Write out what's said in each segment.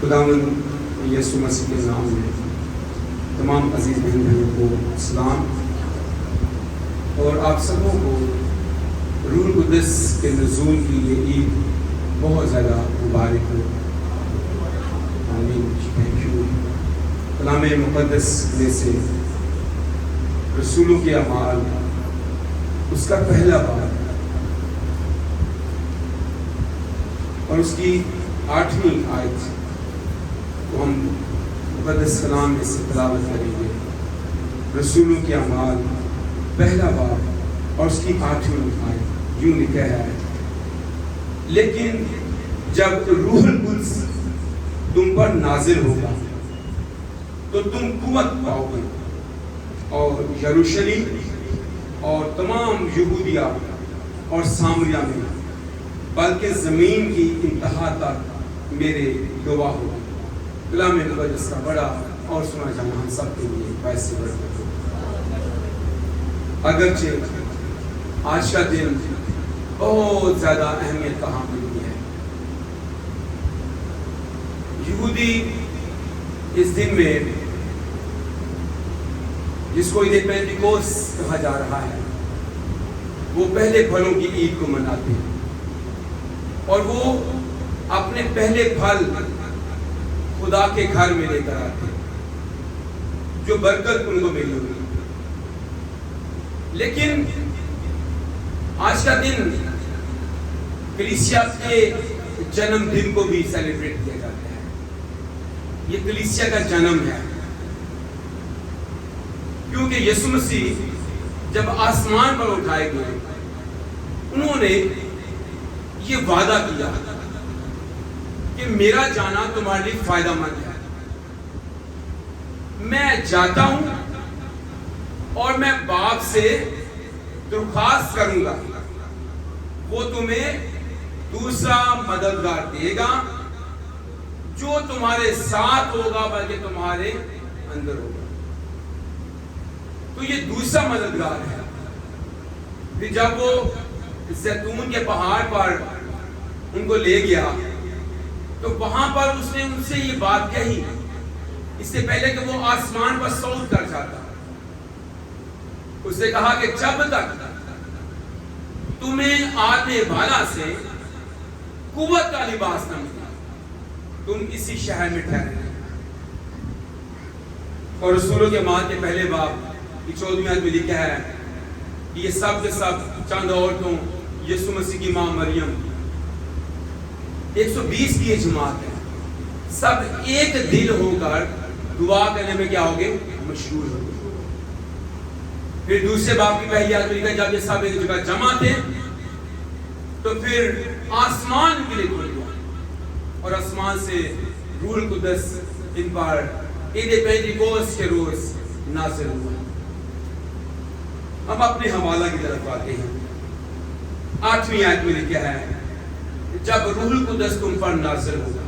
خداوند یسوع مسیح کے نام میں تمام عزیز بہن بھائیوں کو سلام، اور آپ سبوں کو روح القدس کے نزول کی یہ عید بہت زیادہ مبارک ہو۔ آمین۔ Thank you. کلام مقدس میں سے رسولوں کے اعمال اس کا پہلا باب اور اس کی 8ویں آیت کو ہم مقدس کلام میں سے تلاوت کریں گے۔ رسولوں کے اعمال پہلا باب اور اس کی 8ویں آیت یوں لکھا ہے، لیکن جب روح القدس تم پر نازل ہوگا تو تم قوت پاؤ گے، اور یروشلم اور تمام یہودیہ اور سامریہ میں بلکہ زمین کی انتہا تک میرے گواہ ہو۔ کلام مقدس کا بڑا اور سنا جانا ہم سب کے لیے باعث برکت ہو۔ اگرچہ آج کا دن بہت زیادہ اہمیت کا حامل ہے، یہودی اس دن میں جس کو عید پینتیکوس کہا جا رہا ہے، وہ پہلے پھلوں کی عید کو مناتے ہیں، اور وہ اپنے پہلے پھل خدا کے گھر میں لے کر آتے ہیں جو برکت ان کو ملی ہوئی۔ لیکن آج کا دن کلیسیا کے جنم دن کو بھی سیلیبریٹ کیا جاتا ہے۔ یہ کلیسیا کا جنم ہے، کیونکہ یسوع مسیح جب آسمان پر اٹھائے گئے، انہوں نے یہ وعدہ کیا کہ میرا جانا تمہارے لیے فائدہ مند ہے، میں جاتا ہوں اور میں باپ سے درخواست کروں گا، وہ تمہیں دوسرا مددگار دے گا جو تمہارے ساتھ ہوگا بلکہ تمہارے اندر ہوگا۔ تو یہ دوسرا مددگار ہے۔ پھر جب وہ زیتون کے پہاڑ پر ان کو لے گیا تو وہاں پر اس نے ان سے یہ بات کہی، اس سے پہلے کہ وہ آسمان پر صعود کر جاتا، اس نے کہا کہ جب تک تمہیں آنے والا سے قوت کا لباس نہ ملے تم اسی شہر میں ٹھہرے۔ اور رسولوں کے اعمال کے پہلے باب کی 14ویں آیت میں لکھا ہے کہ یہ سب کے سب چند عورتوں، یسوع مسیح کی ماں مریم، 120 کی یہ جماعت ہے، سب ایک دل ہو کر دعا کرنے میں کیا ہوگے؟ مشغول ہو گے۔ پھر دوسرے باب کی پہلی آیت میں لکھا ہے جب یہ سب ایک جگہ جمع تھے تو پھر آسمان کے لیے کھل گیا اور آسمان سے روح القدس ان پر عید پینتیکوس کے روز نازل ہوا۔ اب اپنے حوالہ کی طرف آتے ہیں۔ 8ویں آیت میں لکھا ہے جب روح القدس تم پر نازل ہوگا۔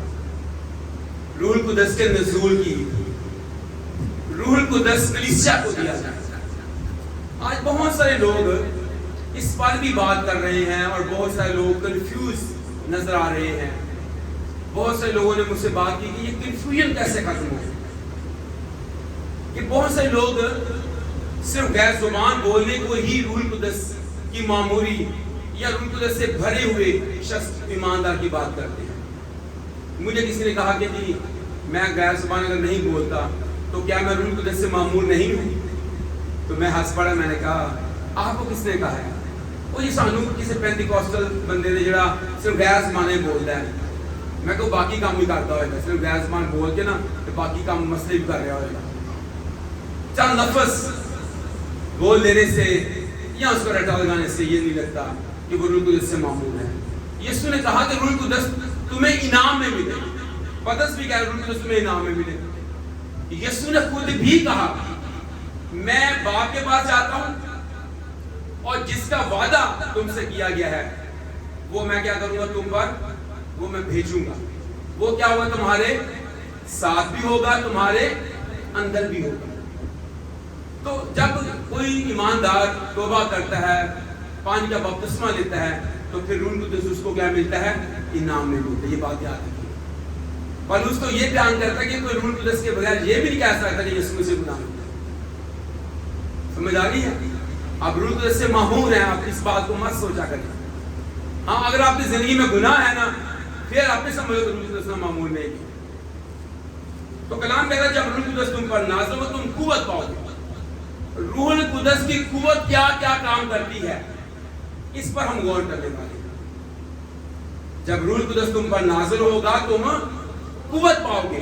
روح القدس کے نزول کی روح القدس کلیسیا کو دیا جائے۔ آج بہت سارے لوگ اس پر بھی بات کر رہے ہیں اور بہت سارے لوگ کنفیوز نظر آ رہے ہیں۔ بہت سارے لوگوں نے مجھ سے بات کی کہ یہ کنفیوژن کیسے ختم ہو، کہ بہت سارے لوگ صرف غیر زبان بولنے کو ہی روح القدس کی معموری یا روح القدس سے بھرے ہوئے شخص ایماندار کی بات کرتے ہیں۔ مجھے کسی نے کہا کہ جی میں غیر زبان اگر نہیں بولتا تو کیا میں روح القدس سے معمور نہیں ہوں؟ تو میں ہنس پڑا، میں نے کہا آپ کو کس نے کہا ہے؟ وہ جی سانو کسی پینتیکوسٹل بندے نے جڑا صرف غیر زبانیں بولتا ہے۔ میں کہوں باقی کام بھی کرتا ہوئے گا، صرف غیر زبان بول کے نا تو باقی کام مسئلے بھی کر رہا ہوئے گا۔ چند لفظ بول دینے سے یا اس کو رٹا لگانے سے یہ نہیں لگتا کہ وہ روح القدس سے معمول ہے۔ یسوع نے کہا کہ روح القدس تمہیں انعام میں ملے گی۔ پترس بھی کہہ رہا ہے روح القدس تمہیں انعام میں ملے گی۔ یسوع نے خود بھی کہا میں باپ کے پاس جاتا ہوں اور جس کا وعدہ تم سے کیا گیا ہے وہ میں کیا کروں گا تم پر، وہ میں بھیجوں گا۔ وہ کیا ہوگا؟ تمہارے ساتھ بھی ہوگا، تمہارے اندر بھی ہوگا۔ تو جب کوئی ایماندار توبہ کرتا ہے، پانی کا بپتسمہ لیتا ہے، تو پھر روح القدس اس کو کیا ملتا ہے؟ انعام میں ملتا ہے۔ یہ بات یاد رکھیے۔ پالوس تو یہ بیان کرتا کہ کوئی روح القدس کے بغیر یہ بھی نہیں کہہ سکتا کہ یسوع سے گناہ ہے. سمجھ آ رہی ہے؟ آپ روح القدس سے معمور ہیں, آپ اس بات کو مت سوچا کریں. ہاں اگر آپ کی زندگی میں گناہ ہے نا, پھر آپ نے سمجھو کہ روح القدس نے معمور نہیں کی. تو کلام کہتا ہے جب روح القدس تم پر نازل ہو تم قوت پاؤ گے. روح القدس کی قوت کیا کیا کام کرتی ہے, اس پر ہم غور کرنے والے ہیں. جب روح القدس تم پر نازل ہوگا تم قوت پاؤ گے.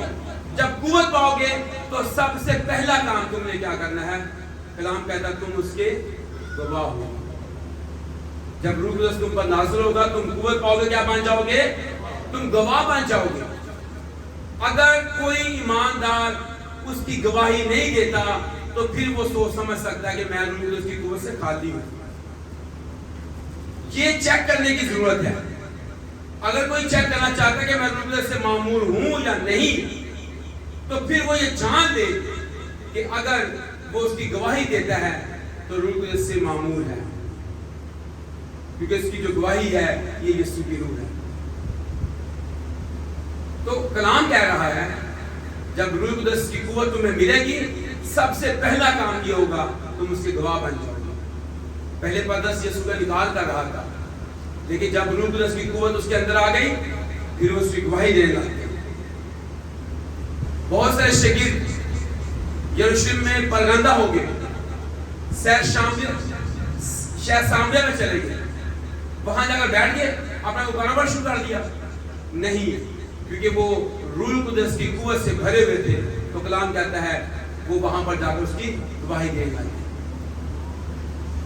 جب قوت پاؤ گے تو سب سے پہلا کام تم نے کیا کرنا ہے؟ کلام کہتا ہے تم اس کے گواہ ہو. جب روح القدس تم پر نازل ہوگا تم قوت پاؤ گے, کیا بن جاؤ گے؟ تم گواہ بن جاؤ گے. اگر کوئی ایماندار اس کی گواہی نہیں دیتا تو پھر وہ سوچ سمجھ سکتا ہے کہ میں روح القدس کی قوت سے خالی ہوں. یہ چیک کرنے کی ضرورت ہے. اگر کوئی چیک کرنا چاہتا ہے کہ میں روح القدس سے معمور ہوں یا نہیں, تو پھر وہ یہ جان لے کہ اگر وہ اس کی گواہی دیتا ہے تو روح القدس سے معمور ہے, کیونکہ اس کی جو گواہی ہے یہ یسوع کی روح ہے. تو کلام کہہ رہا ہے جب روح القدس کی قوت تمہیں ملے گی سب سے پہلا کام یہ ہوگا تم اس کے گواہ بن جاؤ گے. پہلے پترس یسوع کا نکال کر رہا تھا, لیکن جب روح القدس کی قوت اس کے اندر آ گئی پھر وہ اس کی گواہی دینے لگے. بہت سارے شاگرد یروشلم میں پرگندہ ہو گئے, شہر سامریہ میں چلے گئے, وہاں جا کر بیٹھ گئے, اپنا کو کاروبار شروع کر دیا. نہیں, کیونکہ وہ روح القدس کی قوت سے بھرے ہوئے تھے. تو کلام کہتا ہے وہ وہاں پر جا کر اس کی گواہی دینے لگے.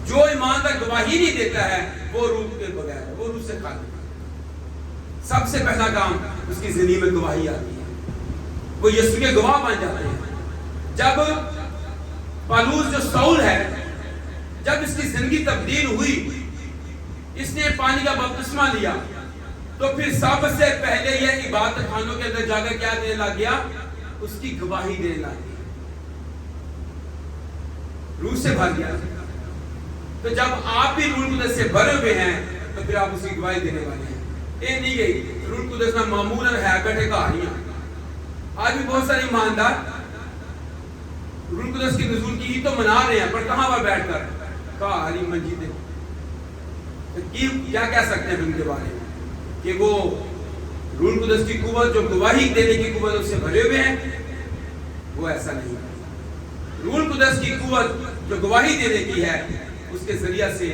جو ایماندار گواہی نہیں دیتا ہے وہ روح کے بغیر ہے, وہ روح سے خالی. سب سے پہلا کام اس کی زندگی میں گواہی آتی ہے, وہ یسوع کے گواہ بن جاتے ہیں. جب پالوس جو سول ہے, جب اس کی زندگی تبدیل ہوئی, اس نے پانی کا بپتسمہ لیا, تو پھر سب سے پہلے یہ عبادت خانوں کے اندر جا کر کیا دینے لگ گیا؟ اس کی گواہی دینے لگ گیا. روح سے بھر گیا. تو جب آپ بھی روح القدس سے بھرے ہوئے ہیں تو پھر آپ اس کی گواہی دینے والے ہیں. یہ نہیں گئی روح القدس میں معمولاً ہے بیٹھے کہانیاں. آج بھی بہت سارے ایماندار روح القدس کی نزول کی عید تو منا رہے ہیں, پر کہاں پر بیٹھ کر کہانی منجیدیں. کیا کہہ سکتے ہیں ان کے بارے میں کہ وہ روح القدس کی قوت جو گواہی دینے کی قوت اس سے بھرے ہوئے ہیں؟ وہ ایسا نہیں ہے. روح القدس کی قوت جو گواہی دینے کی ہے, اس کے ذریعہ سے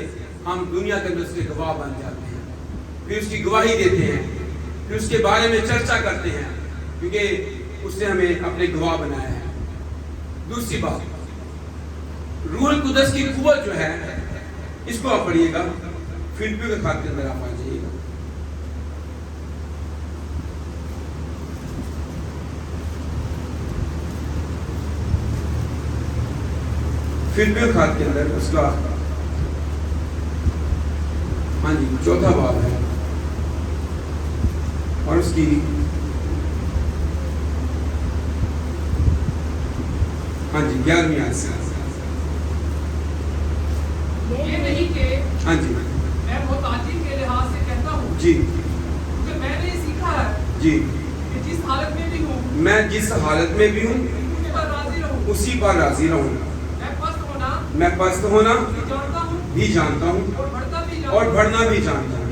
ہم دنیا کے اندر اس کے گواہ بن جاتے ہیں, پھر اس کی گواہی دیتے ہیں, پھر اس کے بارے میں چرچا کرتے ہیں, کیونکہ اس نے ہمیں اپنے گواہ بنایا ہے. دوسری بات, روح القدس کی قوت جو ہے اس کو آپ پڑھیے گا فلپیوں کے خط کے اندر آپ آ جائیے گا. فلپیوں کے خط کے اندر اس کا ہاں جی چوتھا باب ہے اور اس کی ہاں جی 11ویں آیت سے. یہ نہیں کہ ہاں جی میں محتاجی کے لحاظ سے کہتا ہوں جی کیونکہ میں نے سیکھا ہے جی کہ جس حالت میں بھی ہوں میں جس حالت میں بھی ہوں اسی پر راضی رہوں. اسی پر راضی رہوں. میں پست ہونا بھی جانتا ہوں بھی جانتا ہوں اور بڑھنا بھی جانتا ہوں.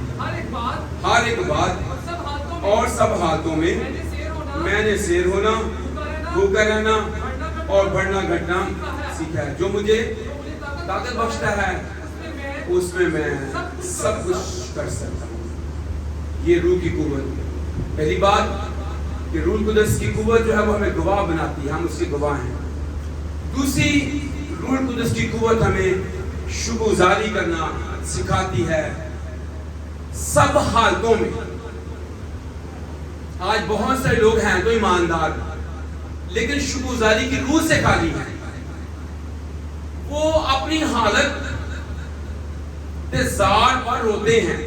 ہر ایک بات اور سب حالتوں میں میں نے سیر ہونا, بھوکا رہنا اور بڑھنا گھٹنا سیکھا ہے. جو مجھے طاقت بخشتا ہے اس میں میں سب کچھ کر سکتا ہوں. یہ روح کی قوت. پہلی بات کہ روح القدس کی قوت جو ہے وہ ہمیں گواہ بناتی ہے, ہم اس کے گواہ ہیں. دوسری, روح القدس کی قوت ہمیں شکرگزاری کرنا سکھاتی ہے سب حالتوں میں. آج بہت سارے لوگ ہیں تو ایماندار لیکن شکرگزاری کی روح سے خالی ہیں. وہ اپنی حالت تزار پر روتے ہیں,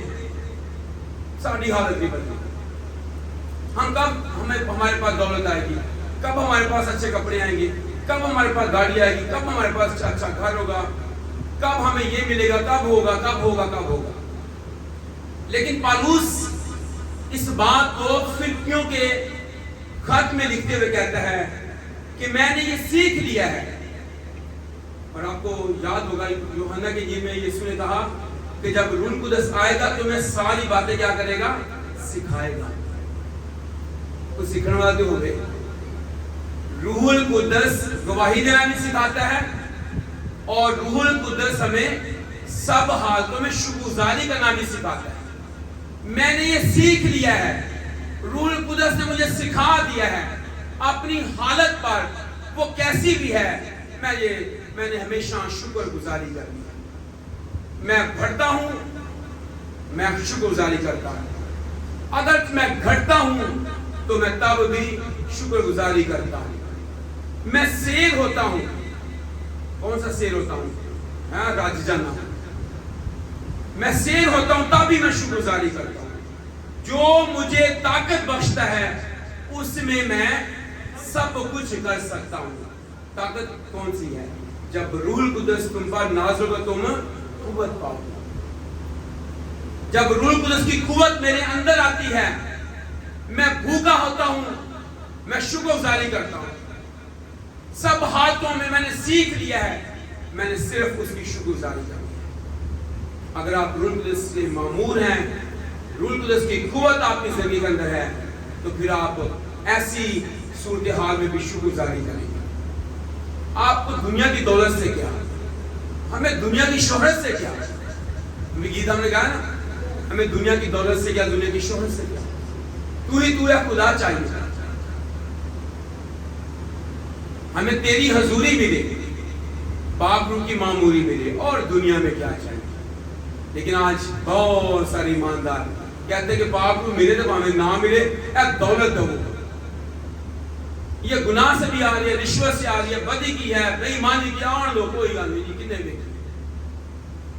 ساری حالت نہیں بدلی. ہم کب ہمارے پاس دولت آئے گی, کب ہمارے پاس اچھے کپڑے آئیں گے, کب ہمارے پاس گاڑی آئے گی, کب ہمارے پاس اچھا گھر ہوگا, کب ہمیں یہ ملے گا, کب ہوگا کب ہوگا کب ہوگا. لیکن پالوس اس بات کو فلپیوں کے خط میں لکھتے ہوئے کہتا ہے کہ میں نے یہ سیکھ لیا ہے. اور آپ کو یاد ہوگا یوحنا کے انجیل میں یسوع نے کہا کہ جب روح القدس آئے گا تو میں ساری باتیں کیا کرے گا؟ سکھائے گا. تو سیکھنے والا تو ہو گئے. روح القدس گواہی دینا بھی سکھاتا ہے اور روح القدس ہمیں سب حالتوں میں شکرگزاری کرنا بھی سکھاتا ہے. میں نے یہ سیکھ لیا ہے. روح القدس نے مجھے سکھا دیا ہے اپنی حالت پر وہ کیسی بھی ہے میں نے ہمیشہ شکر گزاری کرنی ہے. میں بڑھتا ہوں میں شکر گزاری کرتا ہوں. اگر میں گھٹتا ہوں تو میں تب بھی شکر گزاری کرتا ہوں. میں سیر ہوتا ہوں. کون سا سیر ہوتا ہوں؟ راج جانا. میں سیر ہوتا ہوں تب بھی میں شکر گزاری کرتا ہوں. جو مجھے طاقت بخشتا ہے اس میں سب کچھ کر سکتا ہوں. طاقت کون سی ہے؟ جب روح القدس تم پر نازل ہوگا تم قوت پاؤ. جب روح القدس کی قوت میرے اندر آتی ہے میں بھوکا ہوتا ہوں میں شکر گزاری کرتا ہوں. سب حالتوں میں نے سیکھ لیا ہے میں نے صرف اس کی شکر گزاری کرنی ہے. اگر آپ روح القدس سے معمور ہیں روح القدس کی قوت آپ کی زندگی کے اندر ہے تو پھر آپ ایسی صورتحال میں بھی شکر گزاری کریں گے. آپ کو دنیا کی دولت سے کیا؟ ہمیں دنیا کی شہرت سے کیا؟ گیت ہم نے کہا نا ہمیں دنیا کی دولت سے کیا دنیا کی شہرت سے کیا؟ تو ہی تو ہے خدا چاہیے. ہمیں تیری حضوری ملے باپ روح کی معموری ملے اور دنیا میں کیا چاہیے. لیکن آج بہت سارے ایماندار کہتے ہیں کہ باپ روح ملے تو ہمیں نہ ملے اے دولت دو. یہ گناہ سے بھی آ رہی ہے رشوت سے آ رہی ہے بدی کی ہے بے ایمانی کی آن لو کوئی گل نہیں کتنے بھی.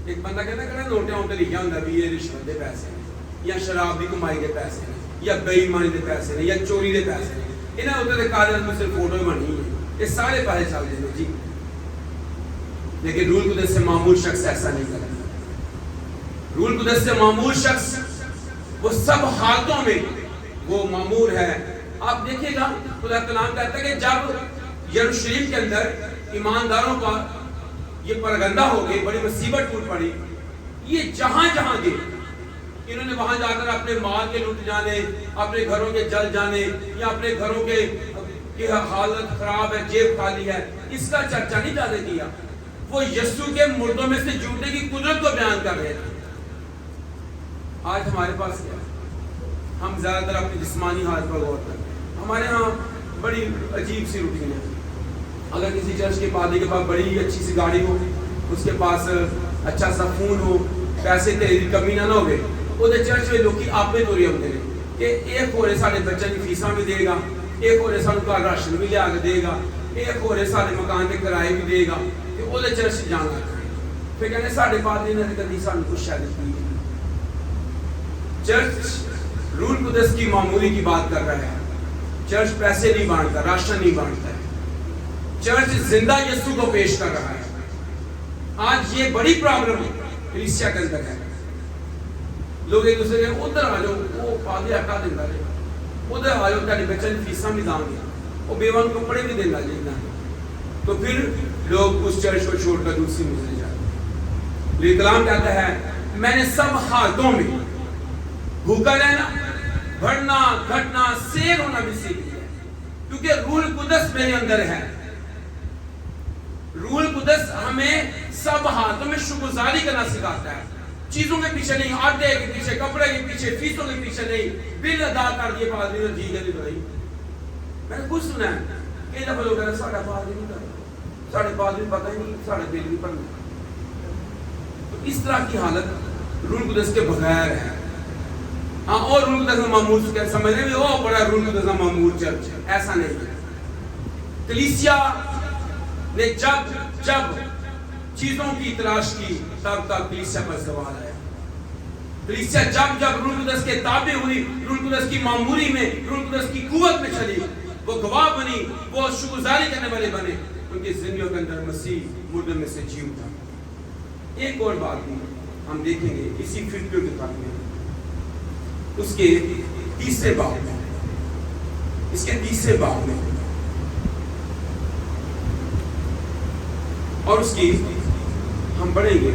ایک بندہ کہتا ہے کہ نوٹیاں ہوتے لکھا ہوتا بھی یہ رشوت دے پیسے ہیں یا شراب دی کمائی کے پیسے ہیں یا بے ایمانی دے پیسے ہیں یا چوری دے پیسے ہیں. انہیں ہوتے دے کاغذ میں صرف فوٹو بنی ہے یہ سارے پیسے چل جائیں جی. لیکن روح القدس سے معمول شخص ایسا نہیں کرتا. روح القدس سے معمول شخص وہ سب حالتوں میں وہ معمول ہے. آپ دیکھیں گا خدا کلام کہتا ہے کہ جب یروشلم کے اندر ایمانداروں کا یہ پرگندہ ہو گئی بڑی مصیبت ٹوٹ پڑی یہ جہاں جہاں گئے انہوں نے وہاں جا کر اپنے مال کے لوٹ جانے اپنے گھروں کے جل جانے یا اپنے گھروں کے حالت خراب ہے جیب خالی ہے اس کا چرچا نہیں زیادہ کیا. وہ یسوع کے مردوں میں سے جوڑنے کی قدرت کو بیان کر رہے تھے. آج ہمارے پاس کیا ہم زیادہ تر اپنی جسمانی حالت پر غور کرتے ہیں. ہمارے ہاں بڑی عجیب سی روٹین ہے. اگر کسی چرچ کے پادری کے پاس بڑی اچھی سی گاڑی ہو اس کے پاس اچھا سا فون ہو پیسے تیری کمی نہ ہوگی وہ چرچ میں لوگ آپ میں توری ہوتے ہیں کہ ایک ہو رہے سارے بچوں کی فیساں بھی دے گا ایک ہو رہے سانو گھر راشن بھی لیا کے دے گا ایک ہو رہے سارے مکان کے کرائے بھی دے گا کہ وہ چرچ جانا پھر کہنے سارے پادری نے کبھی سانو کچھ شاید نہیں. چرچ روح القدس کی معمولی کی بات کر رہا ہے. چرچ پیسے نہیں بانٹتا راشن نہیں بانٹتا ہے. چرچ زندہ یسوع کو پیش کر رہا ہے. آج یہ بڑی پرابلم کلیسیا کے اندر ہے. لوگ ایک دوسرے کے ادھر آ جاؤ وہ پادری ہٹا دینا ہے ادھر آ جاؤ تیرے بچے کی فیساں بھی داں گے وہ بیوان کپڑے بھی دینا لینا تو پھر لوگ اس چرچ کو چھوڑ کر دوسری مسجد جاتے ہیں. لیکن کلام کہتا ہے میں نے سب حالتوں میں بھوکا رہنا بڑھنا گھٹنا سیر ہونا بھی سیکھ لیا کیونکہ روح القدس میرے اندر ہے. روح القدس ہمیں سب حالتوں میں شکرگزاری کرنا سکھاتا ہے. چیزوں کے پیچھے نہیں آٹے کے پیچھے کپڑے کے پیچھے فیسوں کے پیچھے نہیں بل ادا کر دیے پادری نے ٹھیک ہے جی بھائی. میں نے کچھ سنا ہے کئی دفعہ لوگ کہتے ہیں ساڑھا پادری نہیں کرتا ساڑھے پادری پتہ ہی نہیں ساڑھے بل بھی پڑھنا. تو اس طرح کی حالت روح القدس کے بغیر ہے. ہاں اور روح القدس کا معمول سمجھنے میں وہ بڑا روح القدس کا معمول چرچ ایسا نہیں ہے. کلیسیا نے جب چیزوں کی تلاش کی تب تک کلیسیا پر سوال آیا. کلیسیا جب روح القدس کے تابع ہوئی روح القدس کی معمولی میں روح القدس کی قوت میں چلی وہ گواہ بنی وہ شکرگزاری کرنے والے بنے ان کی زندگیوں کے اندر مسیح مردوں میں سے جی اٹھا. ایک اور بات بھی ہم دیکھیں گے اسی فلپیوں کتاب میں اس کے تیسرے باب میں اس کے 30 باب میں، اور اس کی ہم پڑھیں گے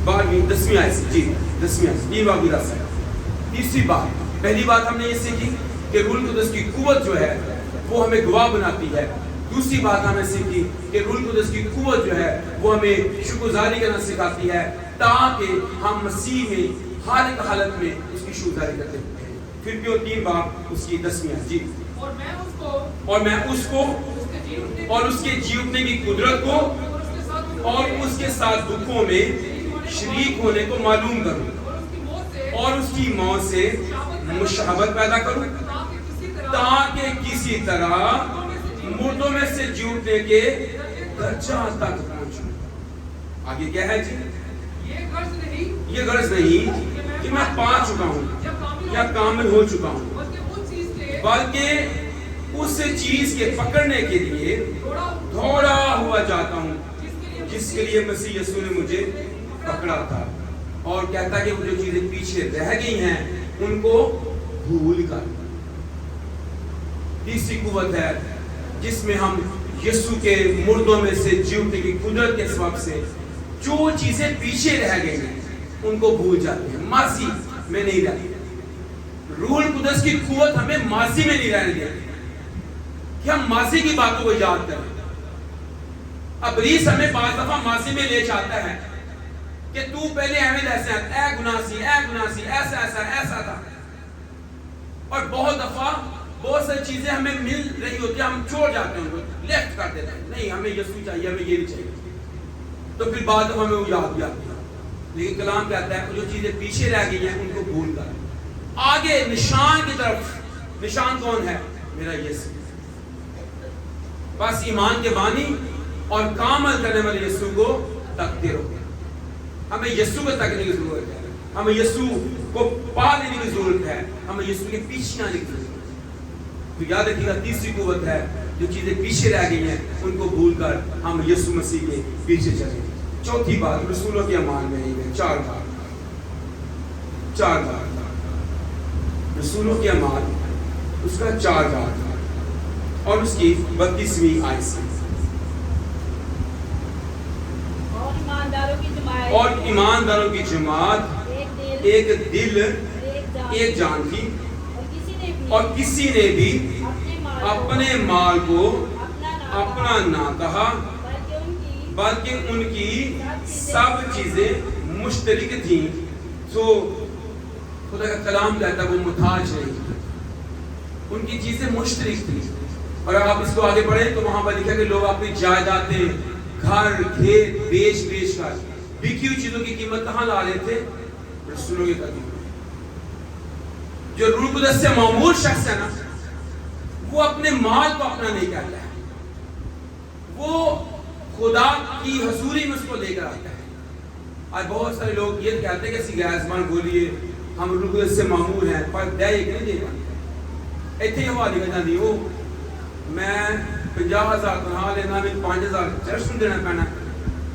10ویں آیت سے، 10ویں آیت سے، یہ باب راست ہے۔ 30 بات، پہلی بات ہم نے یہ سیکھی کہ روح القدس کی قوت جو ہے وہ ہمیں گواہ بناتی ہے۔ دوسری بات ہم نے سیکھی کہ روح القدس کی قوت جو ہے وہ ہمیں شکرگزاری کرنا سکھاتی ہے تاکہ ہم مسیح میں ہر ایک حالت میں اس کی شکرگزاری کرتے ہیں۔ پھر بھی 3 باب اس کی 10ویں آیت، اور میں اس کو اور اس کے جی اٹھنے کی قدرت کو اور اس کے ساتھ دکھوں میں شریک ہونے کو معلوم کروں اور اس کی موت سے مشابہت پیدا کروں تاکہ کسی طرح مردوں میں سے جی اٹھنے کے درجہ تک پہنچوں۔ آگے کیا ہے جی؟ یہ غرض نہیں کہ میں پا چکا ہوں یا کامل ہو چکا ہوں، بلکہ اس چیز کے پکڑنے کے لیے دوڑا ہوا جاتا ہوں جس کے لیے مسیح یسوع نے مجھے پکڑا تھا، اور کہتا ہے کہ وہ جو چیزیں پیچھے رہ گئی ہیں ان کو بھول کر۔ تیسری قوت ہے جس میں ہم یسوع کے مردوں میں سے جی اٹھنے کی قدرت کے سبب سے جو چیزیں پیچھے رہ گئی ہیں ان کو بھول جاتے ہیں، ماضی میں نہیں رہتی۔ روح القدس کی قوت ہمیں ماضی میں نہیں رہنے دیتی کہ ہم ماضی کی باتوں کو یاد کریں۔ ابلیس ہمیں بعض دفعہ ماضی میں لے جاتا ہے کہ تو پہلے اے گناہ سی، ایسا تھا، اور بہت دفعہ بہت ساری چیزیں ہمیں مل رہی ہوتی ہیں، ہم چھوڑ جاتے ہیں، لیفٹ کر دیتے ہیں، نہیں ہمیں یسوع چاہیے، ہمیں یہ نہیں چاہیے، تو پھر بعد دفعہ ہمیں وہ یاد بھی آتی ہے۔ لیکن کلام کہتا ہے جو چیزیں پیچھے رہ گئی ہیں ان کو بھول کر آگے نشان کی طرف۔ نشان کون ہے؟ میرا یسوع۔ بس ایمان کے بانی اور کامل کرنے والے یسوع کو تکتے رہو۔ ہمیں یسوع کو تکنے کی ضرورت ہے، ہمیں یسوع کو پا لینے کی ضرورت ہے، ہمیں یسوع کے پیچھے آنے کی ضرورت ہے۔ تو یاد رکھیے گا تیسری قوت ہے جو چیزیں پیچھے رہ گئی ہیں ان کو بھول کر ہم یسوع مسیح کے پیچھے چلیں۔ چوتھی بات رسولوں کے اعمال میں ہی ہے، 4 بار رسولوں کے اعمال اس کا 4 بار اور اس کی 32ویں آیت سے، اور ایمانداروں کی جماعت ایک دل ایک جان تھی، اور کسی نے بھی اپنے مال کو اپنا نہ کہا، بلکہ ان کی سب چیزیں مشترک تھیں۔ تو خدا کا کلام کہتا ہے وہ محتاج نہیں تھی، ان کی چیزیں مشترک تھیں۔ اور آپ اس کو آگے پڑھیں تو وہاں پر لکھا کہ لوگ اپنی جائیدادیں، گھر، کھیت بیچ کر بکی ہوئی چیزوں کی قیمت کہاں لا رہے تھے؟ رسولوں کے قدموں میں۔ جو روح القدس سے معمور شخص ہے نا، وہ اپنے مال کو اپنا نہیں کرتا ہے، وہ خدا کی حضوری میں اس کو لے کر آتا ہے۔ آج بہت سارے لوگ یہ کہتے ہیں کہ اسی غیر زبان بولیے، ہم روح القدس سے معمور ہیں، پر دے ایک نہیں دے گا۔ ایتھے ہوا لکھا جاندی ہو میں 50,000 تنخواہ لینا، میں 5,000 چرچ میں دینا پہنا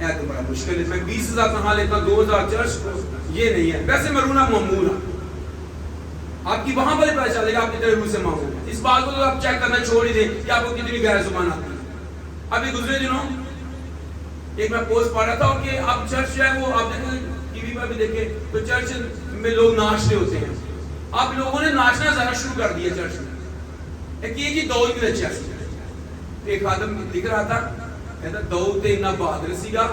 ہے تو بڑا مشکل ہے۔ میں 20,000 تنخواہ لیتا، 2,000 چرچ کو، یہ نہیں ہے۔ ویسے میں رونا معمور ہوں، آپ کی وہاں پر پتہ چلے گا آپ کتنے روح سے معمور ہیں۔ اس بات کو تو آپ چیک کرنا چھوڑ ہی دیں کہ آپ کو کتنی غیر زبان آتی ہے۔ ابھی گزرے دنوں ایک میں پوسٹ پڑھ رہا تھا کہ اب چرچ جو ہے وہ آپ دیکھیں ٹی وی پر بھی دیکھیں تو چرچ میں لوگ ناچتے ہوتے ہیں۔ اب لوگوں نے ناچنا ذرا شروع کر دیا چرچ میں، ایک یہ جی دعوت بھی اچھا سی۔ ایک آدم لکھ رہا تھا کہتا دعوت اتنا بہادر سی گا،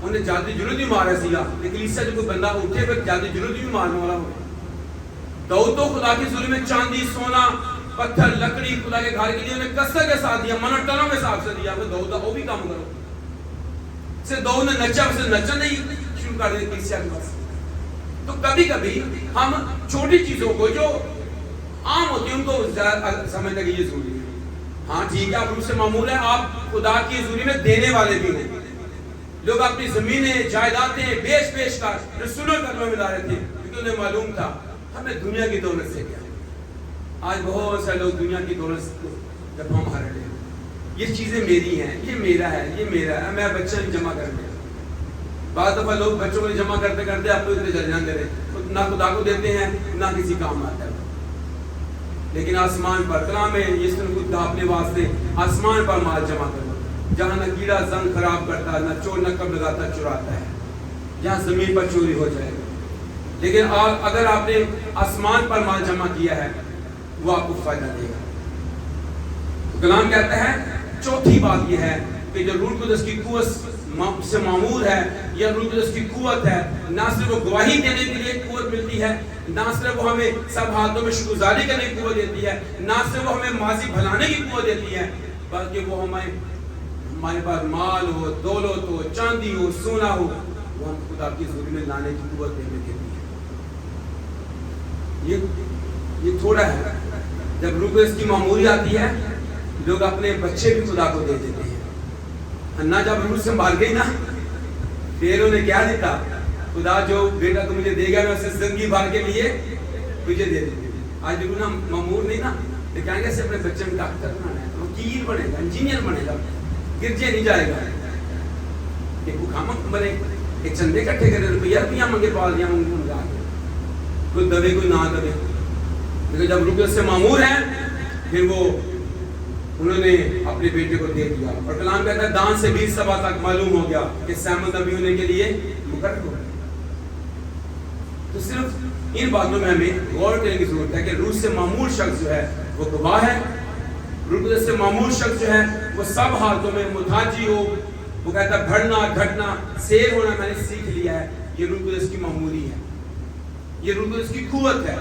انہیں جاتی جرت بھی مارا سی گا، لیکن اس سے جو کوئی بندہ اٹھے پھر جاتی جرت بھی مارنے والا ہو۔ دعوت تو خدا کی ظلم میں چاندی، سونا، پتھر، لکڑی خدا کے گھر کے لیے انہیں کثرت کے ساتھ دیا، منٹ ٹنوں کے حساب سے دیا۔ پھر دعوت وہ بھی کام کرو، سے دعوت نے نچا، اسے نچا نہیں شروع کر دیا کلیسیا کے پاس۔ تو کبھی کبھی ہم چھوٹی چیزوں کو جو عام ہوتی ہیں ان کو سمجھتے کہ یہ ضروری ہے۔ ہاں ٹھیک ہے، آپ روح سے معمول ہیں، آپ خدا کی حضوری میں دینے والے بھی ہیں۔ لوگ اپنی زمینیں، جائیدادیں بیچ کر رسولوں کے قدموں میں لا رہے تھے کیونکہ انہیں معلوم تھا ہمیں دنیا کی دولت سے کیا۔ آج بہت سارے لوگ دنیا کی دولت کو جب ہم ہر رہے ہیں، یہ چیزیں میری ہیں، یہ میرا ہے، یہ میرا ہے، میں بچہ نہیں جمع کر دیا۔ بعض دفعہ لوگ بچوں کو جمع کرتے کرتے آپ کو اتنے جل جاندے رہے، نہ خدا کو دیتے ہیں نہ کسی کام آتا ہے۔ لیکن آسمان پر کلام میں یسوع کو اپنے واسطے آسمان پر مال جمع کرو، جہاں نہ کیڑا زنگ خراب کرتا، نہ چور نہ کب لگاتا چراتا ہے، جہاں زمین پر چوری ہو جائے گا۔ لیکن اگر آپ نے آسمان پر مال جمع کیا ہے وہ آپ کو فائدہ دے گا۔ کلام کہتا ہے چوتھی بات یہ ہے کہ جو روح القدس کی قوت سے معمور ہے یا روح القدس کی قوت ہے، نہ صرف وہ گواہی دینے کے لیے قوت ملتی ہے، نہ صرف وہ ہمیں سب حالتوں میں شکرگزاری کرنے کی قوت دیتی ہے، نہ صرف وہ ہمیں ماضی بھلانے کی قوت دیتی ہے، بلکہ وہ ہمارے پاس مال ہو، دولت ہو، چاندی ہو، سونا ہو، وہ ہم خدا کی حضوری میں لانے کی قوت دینے دیتی ہے۔ یہ تھوڑا ہے۔ جب روح القدس کی معمولی آتی ہے لوگ اپنے بچے بھی خدا کو دے دیتے ہیں۔ نہ جب روح سنبھال گئی نا پھر انہیں کیا دیتا، خدا جو بیٹا تو مجھے دے گا میں اسے زندگی بھر کے لیے تجھے دے دوں۔ آج روح نا معمور نہیں نا، تو کہیں گے اپنے بچے میں ڈاکٹر بنانا ہے، وکیل بنے گا، انجینئر بنے گا، گرجے نہیں جائے گا، ایک بھوکھامک بنے، ایک چندے کٹھے کرے، روپیہ منگے پال دیا منگا کے، کوئی دبے کوئی نہ دبے۔ لیکن جب روح القدس سے معمور ہیں پھر وہ انہوں نے اپنے بیٹے کو دے دیا، اور کلام کہتا ہے دان سے 20 سبا تک معلوم ہو گیا کہ سیمون نبی ہونے کے لیے مقرر ہو۔ تو صرف ان باتوں میں ہمیں غور کرنے کی ضرورت ہے کہ روح سے معمور شخص جو ہے وہ گواہ ہے، روح القدس سے معمور شخص جو ہے وہ سب حالتوں میں محتاجی ہو، وہ کہتا ہے بڑھنا گھٹنا سیر ہونا میں نے سیکھ لیا ہے۔ یہ روح القدس کی معمولی ہے، یہ روح القدس کی قوت ہے۔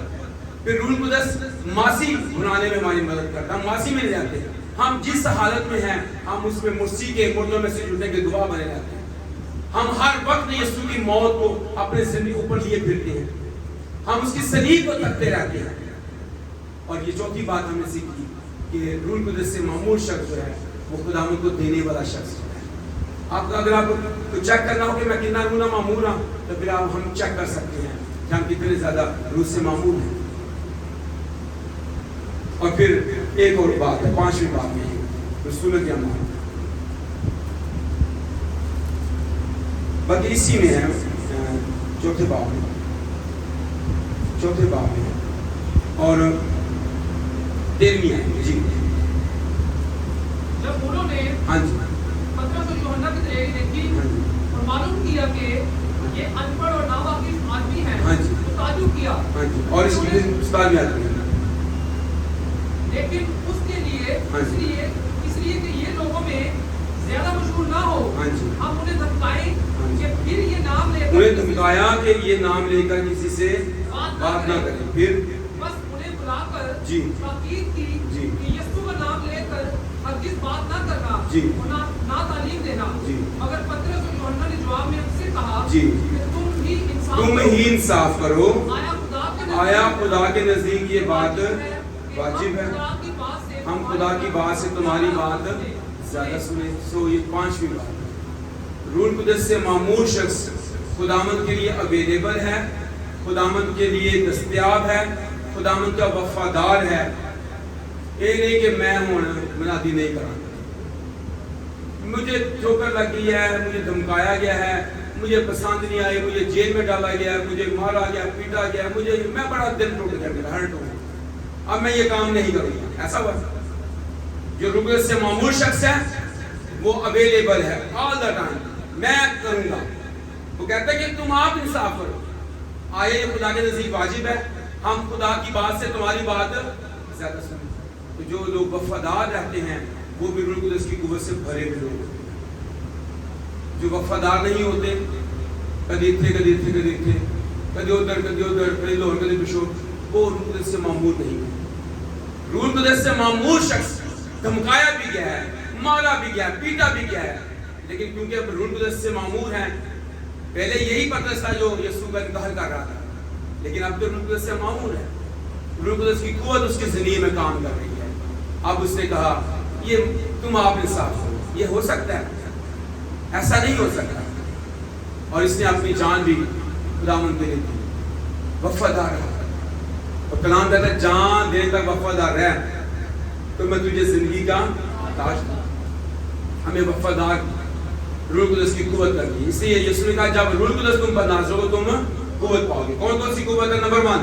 پھر روح القدس معاصی بنانے میں ہماری مدد کرتا ہے، ہم معاصی میں لے جاتے ہیں، ہم جس حالت میں ہیں ہم اس میں مرسی کے مردوں میں سے اٹھنے کے گواہ بنے رہتے ہیں۔ ہم ہر وقت یسوع کی موت کو اپنے زندگی اوپر لیے پھرتے ہیں، ہم اس کی صلیب کو تکتے رہتے ہیں۔ اور یہ چوتھی بات ہم نے سیکھی کہ روح القدس سے معمور شخص جو ہے وہ خداوند کو دینے والا شخص ہے۔ اگر آپ کو چیک کرنا ہو کہ میں کتنا روح معمور ہوں تو پھر آپ ہم چیک کر سکتے ہیں کہ ہم کتنے زیادہ روح سے معمور ہیں۔ اور پھر ایک اور بات ہے، پانچویں بات میں رسولت یا مان، باقی اسی میں ہے چوتھے باب میں اور 13ویں ہے۔ جی جب انہوں نے ہاں جی پترس اور یوحنا کی تیاری دیکھی اور معلوم کیا کہ یہ ان پڑھ اور ناواقف آدمی ہیں تو تعجب کیا۔ ہاں جی اور اس کی استاد بھی آتی ہے، لیکن اس کے لیے اس لیے کہ یہ لوگوں میں زیادہ مشہور نہ ہو، ہم انہیں دھمکائیں کہ پھر یہ نام لے کر انہیں دھمکایا کہ یہ نام لے کر کسی سے بات نہ کریں، پھر بس انہیں بلا کر جی تاکید کی کہ یسوع کا نام لے کر ہرگز بات نہ کرنا اور نہ تعلیم دینا۔ مگر پترس اور یوحنا نے جواب میں ان سے کہا کہ تم ہی انصاف کرو، آیا خدا کے نزدیک یہ بات واجب ہے؟ ہم خدا کی بات سے تمہاری بات زیادہ سنیں۔ سو یہ پانچویں بات ہے، روح القدس سے معمور شخص خداوند کے لیے اویلیبل ہے، خداوند کے لیے دستیاب ہے، خداوند کا وفادار ہے۔ یہ نہیں کہ میں منادی نہیں کرا، مجھے ٹھوکر لگی ہے، مجھے دھمکایا گیا ہے، مجھے پسند نہیں آئی، مجھے جیل میں ڈالا گیا، مجھے مارا گیا، پیٹا گیا، میں بڑا دل ٹوٹ گیا، میرا ہرٹ ہو گیا، اب میں یہ کام نہیں کروں گا۔ ایسا ہوا؟ جو روح القدس سے معمور شخص ہے وہ اویلیبل ہے آل دا ٹائم، میں کروں گا۔ وہ کہتا ہے کہ تم آپ انصاف کرو، آیا یہ خدا کے نزدیک واجب ہے، ہم خدا کی بات سے تمہاری بات زیادہ سنیں۔ تو جو لوگ وفادار رہتے ہیں وہ بھی روح القدس کی قوت سے بھرے ہوئے لوگ ہوتے ہیں۔ جو وفادار نہیں ہوتے، کدی ادھر کدی ادھر کدی لاہور کدی پشور، وہ روح القدس سے معمور نہیں ہے۔ روح القدس سے معمور شخص دھمکایا بھی گیا ہے، مارا بھی گیا ہے، پیٹا بھی گیا ہے، لیکن کیونکہ اب روح القدس سے معمور ہیں، پہلے یہی پترس تھا جو یسوع کا انکار کر رہا تھا، لیکن اب تو روح القدس سے معمور ہے، روح القدس کی قوت اس کے ذریعے میں کام کر رہی ہے۔ اب اس نے کہا یہ تم آپ انصاف کرو۔ یہ ہو سکتا ہے؟ ایسا نہیں ہو سکتا۔ اور اس نے اپنی جان بھی خداوند کے لیے دی، وفادار رہا، اور کلام کہتا ہے جان دینے تک وفادار رہ تو میں تجھے زندگی کا تاج دوں۔ ہمیں وفادار روح القدس کی قوت کرنی ہے، اس لیے یسوع نے کہا جب روح القدس تم پر نازل ہو تم قوت پاؤ گے۔ کون سی قوت ہے؟ نمبر 1